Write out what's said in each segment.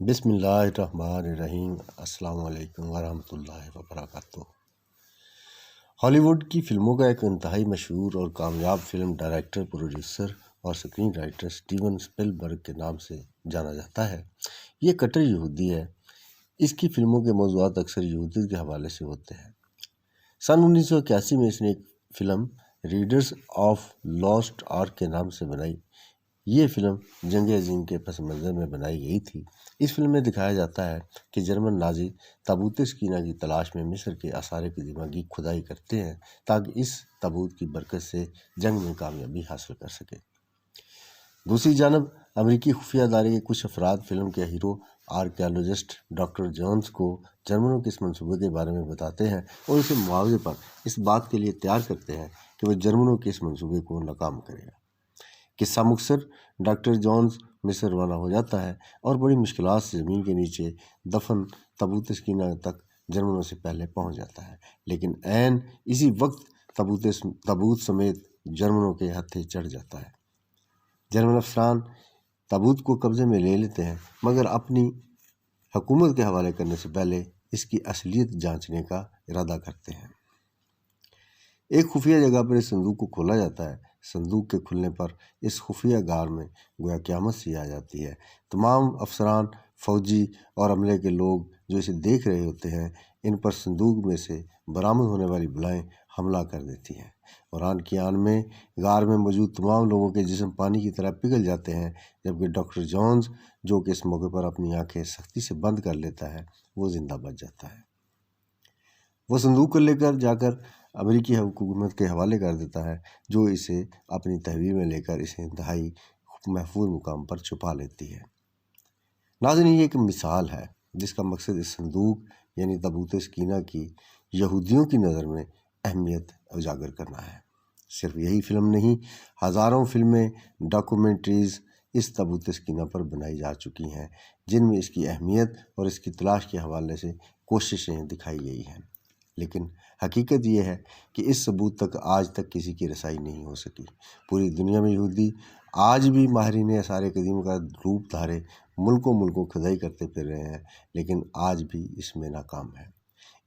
بسم اللہ الرحمن الرحیم۔ السلام علیکم ورحمۃ اللہ وبرکاتہ۔ ہالی ووڈ کی فلموں کا ایک انتہائی مشہور اور کامیاب فلم ڈائریکٹر، پروڈیوسر اور اسکرین رائٹر اسٹیون اسپلبرگ کے نام سے جانا جاتا ہے۔ یہ کٹر یہودی ہے۔ اس کی فلموں کے موضوعات اکثر یہودیت کے حوالے سے ہوتے ہیں۔ سن 1981 میں اس نے ایک film raiders of lost ark کے نام سے بنائی۔ یہ فلم جنگ عظیم کے پس منظر میں بنائی گئی تھی۔ اس فلم میں دکھایا جاتا ہے کہ جرمن نازی تابوت سکینہ کی تلاش میں مصر کے آثار قدیمہ کی کھدائی کرتے ہیں تاکہ اس تابوت کی برکت سے جنگ میں کامیابی حاصل کر سکے۔ دوسری جانب امریکی خفیہ ادارے کے کچھ افراد فلم کے ہیرو آرکیالوجسٹ ڈاکٹر جونز کو جرمنوں کے اس منصوبے کے بارے میں بتاتے ہیں اور اسے معاوضے پر اس بات کے لیے تیار کرتے ہیں کہ وہ جرمنوں کے اس منصوبے کو ناکام کرے گا۔ قصہ مختصر، ڈاکٹر جونز مصر روانہ ہو جاتا ہے اور بڑی مشکلات سے زمین کے نیچے دفن تابوت سکینہ تک جرمنوں سے پہلے پہنچ جاتا ہے، لیکن عین اسی وقت تابوت سمیت جرمنوں کے ہتھے چڑھ جاتا ہے۔ جرمن افسران تابوت کو قبضے میں لے لیتے ہیں، مگر اپنی حکومت کے حوالے کرنے سے پہلے اس کی اصلیت جانچنے کا ارادہ کرتے ہیں۔ ایک خفیہ جگہ پر اس صندوق کو کھولا جاتا ہے۔ صندوق کے کھلنے پر اس خفیہ غار میں گویا قیامت سی آ جاتی ہے۔ تمام افسران، فوجی اور عملے کے لوگ جو اسے دیکھ رہے ہوتے ہیں، ان پر صندوق میں سے برآمد ہونے والی بلائیں حملہ کر دیتی ہیں اور آن کی آن میں غار میں موجود تمام لوگوں کے جسم پانی کی طرح پگھل جاتے ہیں، جبکہ ڈاکٹر جونز، جو کہ اس موقع پر اپنی آنکھیں سختی سے بند کر لیتا ہے، وہ زندہ بچ جاتا ہے۔ وہ صندوق کو لے جا کر امریکی حکومت کے حوالے کر دیتا ہے، جو اسے اپنی تحویل میں لے کر اسے انتہائی محفوظ مقام پر چھپا لیتی ہے۔ ناظرین، یہ ایک مثال ہے جس کا مقصد اس صندوق یعنی تابوت سکینہ کی یہودیوں کی نظر میں اہمیت اجاگر کرنا ہے۔ صرف یہی فلم نہیں، ہزاروں فلمیں، ڈاکومنٹریز اس تابوت سکینہ پر بنائی جا چکی ہیں، جن میں اس کی اہمیت اور اس کی تلاش کے حوالے سے کوششیں دکھائی گئی ہیں، لیکن حقیقت یہ ہے کہ اس ثبوت تک آج تک کسی کی رسائی نہیں ہو سکی۔ پوری دنیا میں یہودی آج بھی ماہرین آثار قدیم کا روپ دھارے ملکوں کھدائی کرتے پھر رہے ہیں، لیکن آج بھی اس میں ناکام ہے۔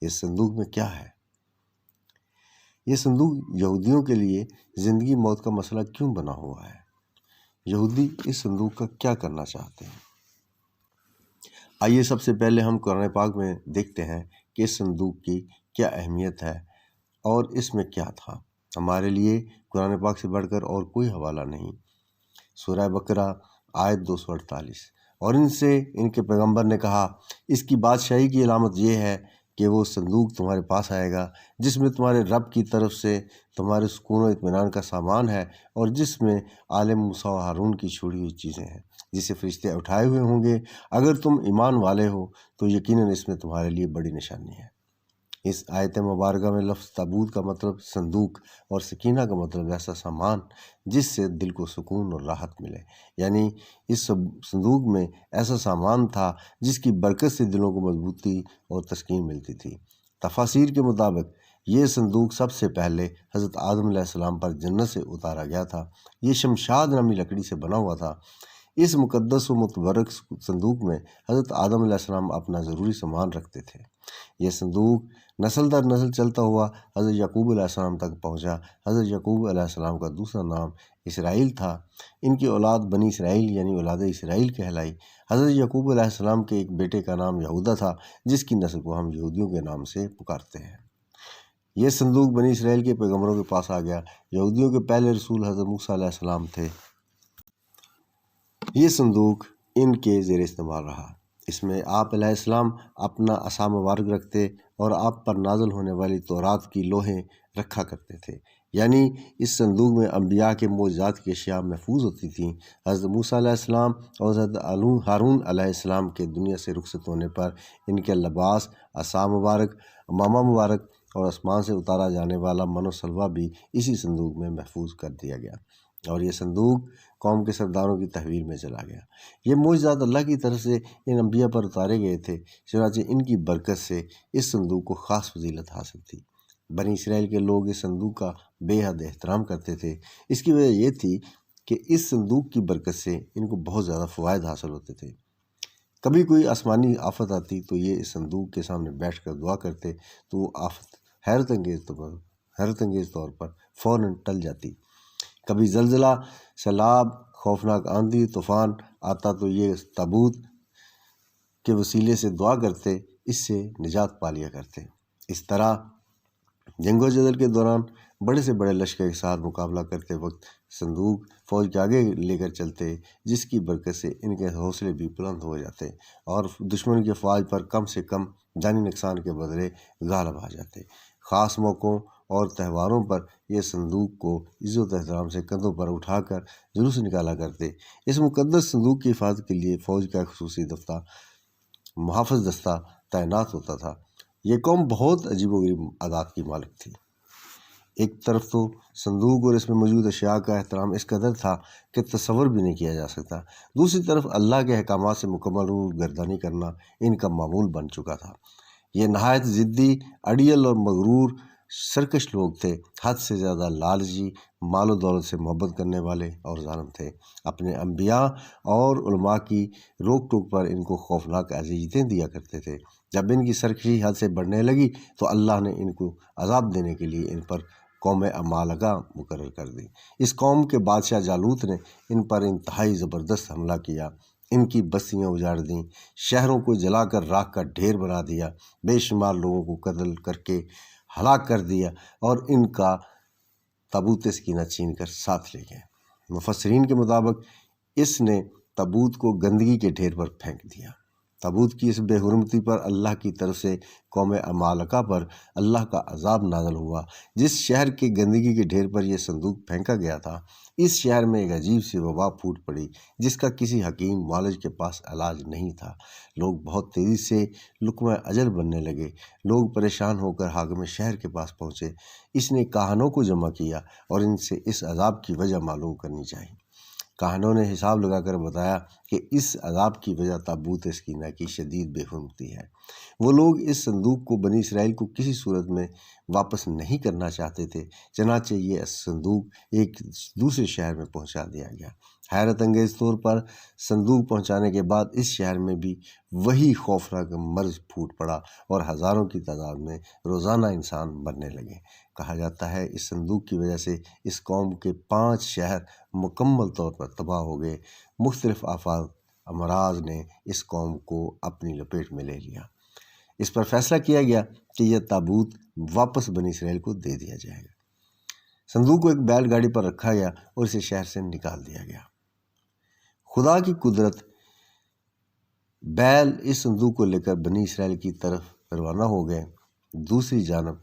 اس صندوق میں کیا ہے؟ یہ صندوق یہودیوں کے لیے زندگی موت کا مسئلہ کیوں بنا ہوا ہے؟ یہودی اس صندوق کا کیا کرنا چاہتے ہیں؟ آئیے سب سے پہلے ہم قرآن پاک میں دیکھتے ہیں کہ اس صندوق کی کیا اہمیت ہے اور اس میں کیا تھا۔ ہمارے لیے قرآن پاک سے بڑھ کر اور کوئی حوالہ نہیں۔ سورہ بقرہ آیت 248۔ اور ان سے ان کے پیغمبر نے کہا، اس کی بادشاہی کی علامت یہ ہے کہ وہ صندوق تمہارے پاس آئے گا جس میں تمہارے رب کی طرف سے تمہارے سکون و اطمینان کا سامان ہے، اور جس میں آل موسیٰ و ہارون کی چھوڑی ہوئی چیزیں ہیں، جسے فرشتے اٹھائے ہوئے ہوں گے۔ اگر تم ایمان والے ہو تو یقیناً اس میں تمہارے لیے بڑی نشانی ہے۔ اس آیت مبارکہ میں لفظ تابوت کا مطلب صندوق اور سکینہ کا مطلب ایسا سامان جس سے دل کو سکون اور راحت ملے، یعنی اس صندوق میں ایسا سامان تھا جس کی برکت سے دلوں کو مضبوطی اور تسکین ملتی تھی۔ تفاسیر کے مطابق یہ صندوق سب سے پہلے حضرت آدم علیہ السلام پر جنت سے اتارا گیا تھا۔ یہ شمشاد نامی لکڑی سے بنا ہوا تھا۔ اس مقدس و متبرک صندوق میں حضرت آدم علیہ السلام اپنا ضروری سامان رکھتے تھے۔ یہ صندوق نسل در نسل چلتا ہوا حضرت یعقوب علیہ السلام تک پہنچا۔ حضرت یعقوب علیہ السلام کا دوسرا نام اسرائیل تھا۔ ان کی اولاد بنی اسرائیل یعنی اولاد اسرائیل کہلائی۔ حضرت یعقوب علیہ السلام کے ایک بیٹے کا نام یہودا تھا، جس کی نسل کو ہم یہودیوں کے نام سے پکارتے ہیں۔ یہ صندوق بنی اسرائیل کے پیغمبروں کے پاس آ گیا۔ یہودیوں کے پہلے رسول حضرت موسیٰ علیہ السلام تھے۔ یہ صندوق ان کے زیر استعمال رہا۔ اس میں آپ علیہ السلام اپنا عصا مبارک رکھتے اور آپ پر نازل ہونے والی تورات کی لوحیں رکھا کرتے تھے، یعنی اس صندوق میں انبیاء کے معجزات کی اشیاء محفوظ ہوتی تھیں۔ حضرت موسیٰ علیہ السلام اور حضرت ہارون علیہ السلام کے دنیا سے رخصت ہونے پر ان کے لباس، عصا مبارک، امامہ مبارک اور آسمان سے اتارا جانے والا من و سلوہ بھی اسی صندوق میں محفوظ کر دیا گیا، اور یہ صندوق قوم کے سرداروں کی تحویل میں چلا گیا۔ یہ معجزات اللہ کی طرف سے ان انبیاء پر اتارے گئے تھے، چنانچہ ان کی برکت سے اس صندوق کو خاص فضیلت حاصل تھی۔ بنی اسرائیل کے لوگ اس صندوق کا بے حد احترام کرتے تھے۔ اس کی وجہ یہ تھی کہ اس صندوق کی برکت سے ان کو بہت زیادہ فوائد حاصل ہوتے تھے۔ کبھی کوئی آسمانی آفت آتی تو یہ اس صندوق کے سامنے بیٹھ کر دعا کرتے تو وہ آفت حیرت انگیز طور پر فوراً ٹل جاتی۔ کبھی زلزلہ، سیلاب، خوفناک آندھی طوفان آتا تو یہ تابوت کے وسیلے سے دعا کرتے، اس سے نجات پا لیا کرتے۔ اس طرح جنگ و جدل کے دوران بڑے سے بڑے لشکر کے ساتھ مقابلہ کرتے وقت صندوق فوج کے آگے لے کر چلتے، جس کی برکت سے ان کے حوصلے بھی بلند ہو جاتے اور دشمن کی فوج پر کم سے کم جانی نقصان کے بدلے غالب آ جاتے۔ خاص موقعوں اور تہواروں پر یہ صندوق کو عزت و احترام سے کندھوں پر اٹھا کر جلوس نکالا کرتے۔ اس مقدس صندوق کی حفاظت کے لیے فوج کا خصوصی محافظ دستہ تعینات ہوتا تھا۔ یہ قوم بہت عجیب و غریب عادات کی مالک تھی۔ ایک طرف تو صندوق اور اس میں موجود اشیاء کا احترام اس قدر تھا کہ تصور بھی نہیں کیا جا سکتا، دوسری طرف اللہ کے احکامات سے مکمل روگردانی کرنا ان کا معمول بن چکا تھا۔ یہ نہایت ضدی، اڑیل اور مغرور سرکش لوگ تھے، حد سے زیادہ لالچی، مال و دولت سے محبت کرنے والے اور ظالم تھے۔ اپنے انبیاء اور علماء کی روک ٹوک پر ان کو خوفناک اذیتیں دیا کرتے تھے۔ جب ان کی سرکشی حد سے بڑھنے لگی تو اللہ نے ان کو عذاب دینے کے لیے ان پر قوم عمالقہ مقرر کر دی۔ اس قوم کے بادشاہ جالوت نے ان پر انتہائی زبردست حملہ کیا، ان کی بستیاں اجاڑ دیں، شہروں کو جلا کر راکھ کا ڈھیر بنا دیا، بے شمار لوگوں کو قتل کر کے ہلاک کر دیا اور ان کا تابوت سکینہ چھین کر ساتھ لے گئے۔ مفسرین کے مطابق اس نے تابوت کو گندگی کے ڈھیر پر پھینک دیا۔ تابوت کی اس بے حرمتی پر اللہ کی طرف سے قوم عمالقہ پر اللہ کا عذاب نازل ہوا۔ جس شہر کے گندگی کے ڈھیر پر یہ صندوق پھینکا گیا تھا، اس شہر میں ایک عجیب سی وبا پھوٹ پڑی جس کا کسی حکیم معالج کے پاس علاج نہیں تھا۔ لوگ بہت تیزی سے لقمہ اجل بننے لگے۔ لوگ پریشان ہو کر حاکم شہر کے پاس پہنچے۔ اس نے کاہنوں کو جمع کیا اور ان سے اس عذاب کی وجہ معلوم کرنی چاہیے۔ کاہنوں نے حساب لگا کر بتایا کہ اس عذاب کی وجہ تابوت سکینہ کی شدید بے حرمتی ہے۔ وہ لوگ اس صندوق کو بنی اسرائیل کو کسی صورت میں واپس نہیں کرنا چاہتے تھے، چنانچہ یہ صندوق ایک دوسرے شہر میں پہنچا دیا گیا۔ حیرت انگیز طور پر صندوق پہنچانے کے بعد اس شہر میں بھی وہی خوفناک مرض پھوٹ پڑا اور ہزاروں کی تعداد میں روزانہ انسان مرنے لگے۔ کہا جاتا ہے اس صندوق کی وجہ سے اس قوم کے 5 شہر مکمل طور پر تباہ ہو گئے۔ مختلف آفات امراض نے اس قوم کو اپنی لپیٹ میں لے لیا۔ اس پر فیصلہ کیا گیا کہ یہ تابوت واپس بنی اسرائیل کو دے دیا جائے گا۔ صندوق کو ایک بیل گاڑی پر رکھا گیا اور اسے شہر سے نکال دیا گیا۔ خدا کی قدرت، بیل اس صندوق کو لے کر بنی اسرائیل کی طرف روانہ ہو گئے۔ دوسری جانب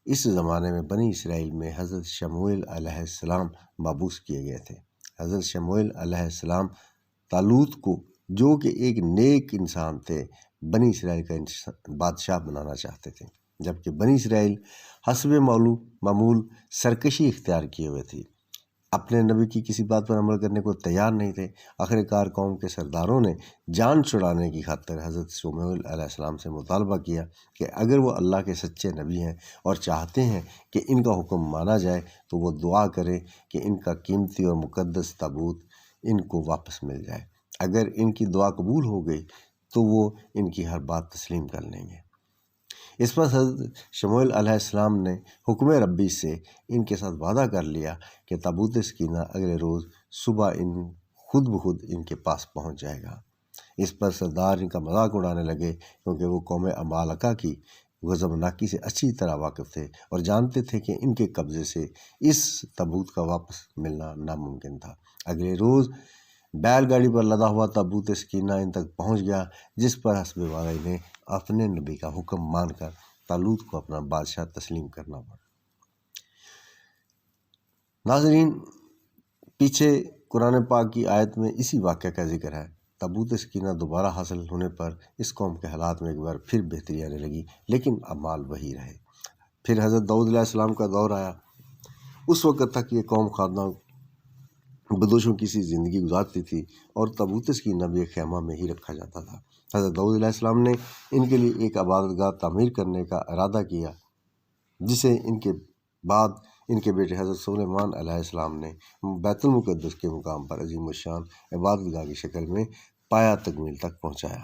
اس زمانے میں بنی اسرائیل میں حضرت شموئیل علیہ السلام مبعوث کیے گئے تھے۔ حضرت شموئیل علیہ السلام طالوت کو، جو کہ ایک نیک انسان تھے، بنی اسرائیل کا بادشاہ بنانا چاہتے تھے، جبکہ بنی اسرائیل حسب معمول سرکشی اختیار کیے ہوئے تھی، اپنے نبی کی کسی بات پر عمل کرنے کو تیار نہیں تھے۔ آخرکار قوم کے سرداروں نے جان چھڑانے کی خاطر حضرت شموئیل علیہ السلام سے مطالبہ کیا کہ اگر وہ اللہ کے سچے نبی ہیں اور چاہتے ہیں کہ ان کا حکم مانا جائے تو وہ دعا کریں کہ ان کا قیمتی اور مقدس تابوت ان کو واپس مل جائے۔ اگر ان کی دعا قبول ہو گئی تو وہ ان کی ہر بات تسلیم کر لیں گے۔ اس پر حضرت شموئیل علیہ السلام نے حکم ربی سے ان کے ساتھ وعدہ کر لیا کہ تابوت سکینہ اگلے روز صبح خود بخود ان کے پاس پہنچ جائے گا۔ اس پر سردار ان کا مذاق اڑانے لگے، کیونکہ وہ قوم عمالقہ کی غضبناکی سے اچھی طرح واقف تھے اور جانتے تھے کہ ان کے قبضے سے اس تابوت کا واپس ملنا ناممکن تھا۔ اگلے روز بیل گاڑی پر لدا ہوا تابوت سکینہ ان تک پہنچ گیا، جس پر حسب واقعی نے اپنے نبی کا حکم مان کر طالوت کو اپنا بادشاہ تسلیم کرنا پڑا۔ ناظرین، پیچھے قرآن پاک کی آیت میں اسی واقعہ کا ذکر ہے۔ تابوت سکینہ دوبارہ حاصل ہونے پر اس قوم کے حالات میں ایک بار پھر بہتری آنے لگی، لیکن اعمال وہی رہے۔ پھر حضرت داؤد علیہ السلام کا دور آیا۔ اس وقت تک یہ قوم خانہ بدوشوں کی سی زندگی گزارتی تھی اور تابوت سکینہ بھی ایک خیمہ میں ہی رکھا جاتا تھا۔ حضرت داؤد علیہ السلام نے ان کے لیے ایک عبادت گاہ تعمیر کرنے کا ارادہ کیا، جسے ان کے بعد ان کے بیٹے حضرت سلیمان علیہ السلام نے بیت المقدس کے مقام پر عظیم الشان عبادت گاہ کی شکل میں پایہ تکمیل تک پہنچایا۔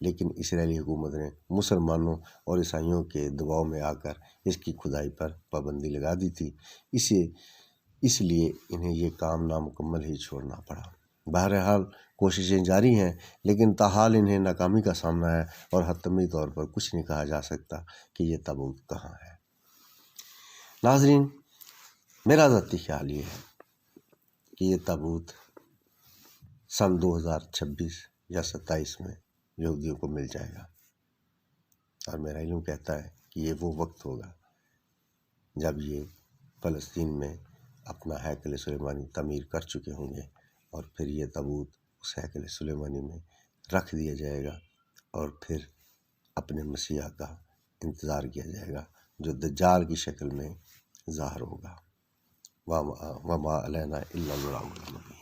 لیکن اسرائیلی حکومت نے مسلمانوں اور عیسائیوں کے دباؤ میں آ کر اس کی کھدائی پر پابندی لگا دی تھی، اس لیے انہیں یہ کام نامکمل ہی چھوڑنا پڑا۔ بہرحال کوششیں جاری ہیں، لیکن تاحال انہیں ناکامی کا سامنا ہے اور حتمی طور پر کچھ نہیں کہا جا سکتا کہ یہ تابوت کہاں ہے۔ ناظرین، میرا ذاتی خیال یہ ہے کہ یہ تابوت سن 2026 یا 27 میں یہودیوں کو مل جائے گا، اور میرا علم کہتا ہے کہ یہ وہ وقت ہوگا جب یہ فلسطین میں اپنا ہیکل سلیمانی تعمیر کر چکے ہوں گے، اور پھر یہ تابوت اس ہیکل سلیمانی میں رکھ دیا جائے گا، اور پھر اپنے مسیح کا انتظار کیا جائے گا جو دجال کی شکل میں ظاہر ہوگا۔ وما علینا الا البلاغ المبین۔